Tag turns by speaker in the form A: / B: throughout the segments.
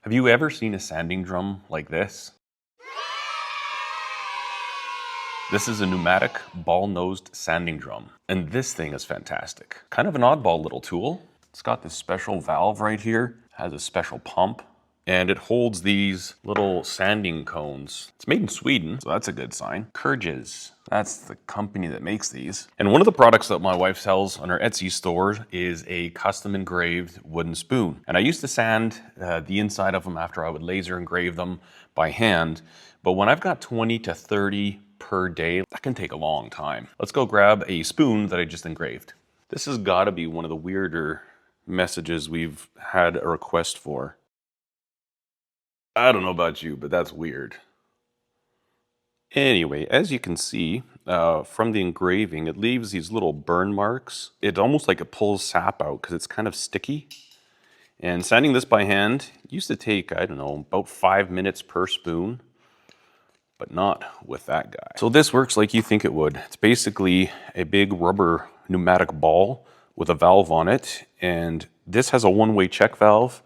A: Have you ever seen a sanding drum like this? This is a pneumatic ball-nosed sanding drum, and this thing is fantastic. Kind of an oddball little tool. It's got this special valve right here, has a special pump, and it holds these little sanding cones. It's made in Sweden, so that's a good sign. Kurges, that's the company that makes these. And one of the products that my wife sells on her Etsy store is a custom engraved wooden spoon. And I used to sand the inside of them after I would laser engrave them by hand. But when I've got 20 to 30 per day, that can take a long time. Let's go grab a spoon that I just engraved. This has got to be one of the weirder messages we've had a request for. I don't know about you, but that's weird. Anyway, as you can see from the engraving, it leaves these little burn marks. It's almost like it pulls sap out because it's kind of sticky. And sanding this by hand used to take, I don't know, about 5 minutes per spoon, but not with that guy. So this works like you think it would. It's basically a big rubber pneumatic ball with a valve on it, and this has a one-way check valve.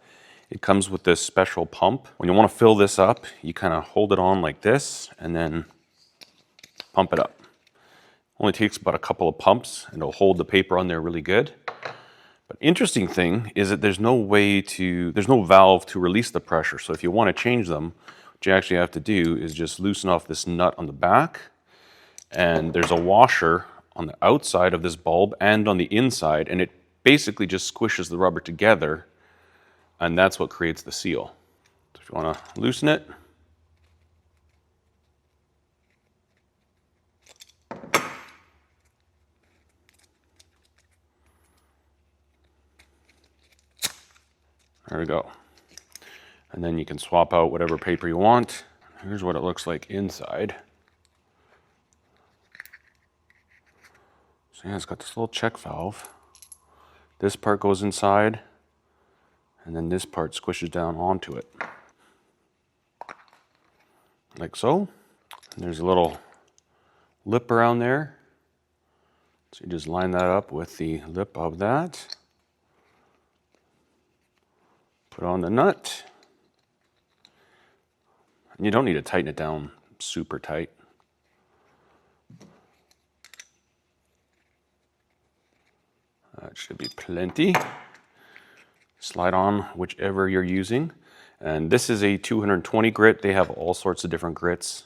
A: It comes with this special pump. When you want to fill this up, you kind of hold it on like this and then pump it up. Only takes about a couple of pumps and it'll hold the paper on there really good. But interesting thing is that there's no valve to release the pressure. So if you want to change them, what you actually have to do is just loosen off this nut on the back, and there's a washer on the outside of this bulb and on the inside, and it basically just squishes the rubber together, and that's what creates the seal. So if you want to loosen it, there we go. And then you can swap out whatever paper you want. Here's what it looks like inside. So yeah, it's got this little check valve. This part goes inside, and then this part squishes down onto it. Like so. And there's a little lip around there. So you just line that up with the lip of that. Put on the nut. And you don't need to tighten it down super tight. That should be plenty. Slide on whichever you're using. And this is a 220 grit. They have all sorts of different grits.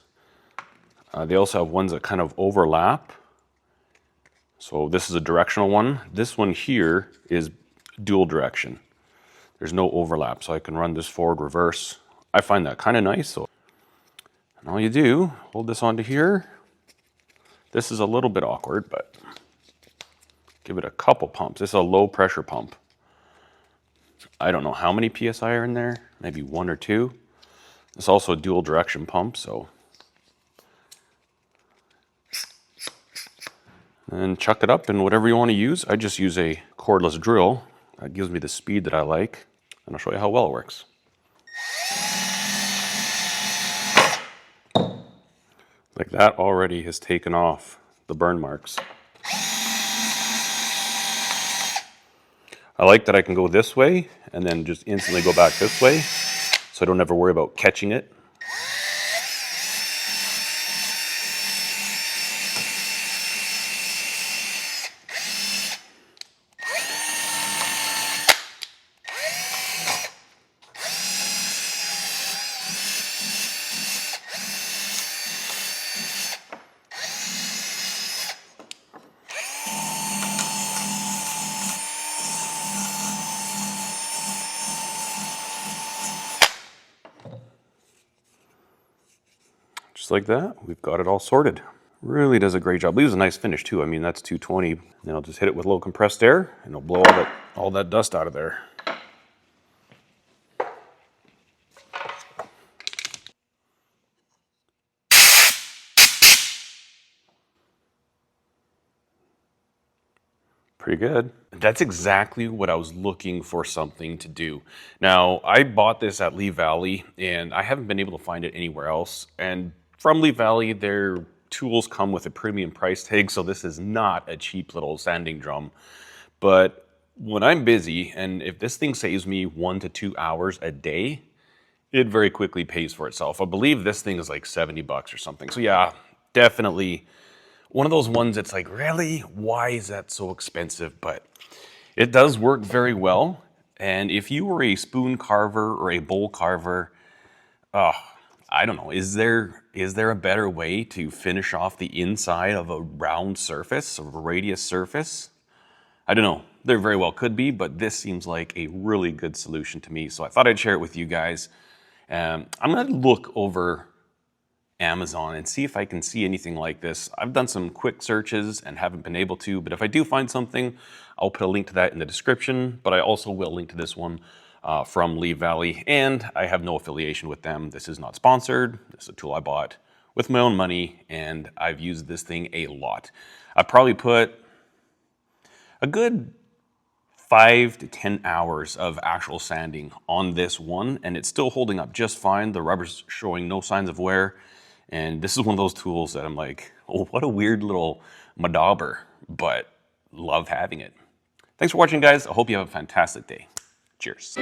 A: They also have ones that kind of overlap. So this is a directional one. This one here is dual direction. There's no overlap, so I can run this forward, reverse. I find that kind of nice. So, and all you do, hold this onto here. This is a little bit awkward, but give it a couple pumps. This is a low pressure pump. I don't know how many PSI are in there, maybe 1 or 2. It's also a dual direction pump, so. And chuck it up in whatever you want to use. I just use a cordless drill. That gives me the speed that I like. And I'll show you how well it works. Like that already has taken off the burn marks. I like that I can go this way and then just instantly go back this way, so I don't ever worry about catching it. Just like that, we've got it all sorted. Really does a great job. Leaves a nice finish too. I mean, that's 220. Then I'll just hit it with a little compressed air and it'll blow all that dust out of there. Pretty good. That's exactly what I was looking for something to do. Now, I bought this at Lee Valley and I haven't been able to find it anywhere else. And from Lee Valley, their tools come with a premium price tag, so this is not a cheap little sanding drum. But when I'm busy, and if this thing saves me 1 to 2 hours a day, it very quickly pays for itself. I believe this thing is like 70 bucks or something. So yeah, definitely one of those ones that's like, really? Why is that so expensive? But it does work very well. And if you were a spoon carver or a bowl carver, I don't know, is there a better way to finish off the inside of a round surface, of a radius surface? I don't know. There very well could be, but this seems like a really good solution to me. So I thought I'd share it with you guys. I'm going to look over Amazon and see if I can see anything like this. I've done some quick searches and haven't been able to, but if I do find something, I'll put a link to that in the description, but I also will link to this one from Lee Valley, and I have no affiliation with them. This is not sponsored. This is a tool I bought with my own money, and I've used this thing a lot. I probably put a good 5 to 10 hours of actual sanding on this one, and it's still holding up just fine. The rubber's showing no signs of wear, and this is one of those tools that I'm like, oh, what a weird little madauber, but love having it. Thanks for watching, guys. I hope you have a fantastic day. Cheers.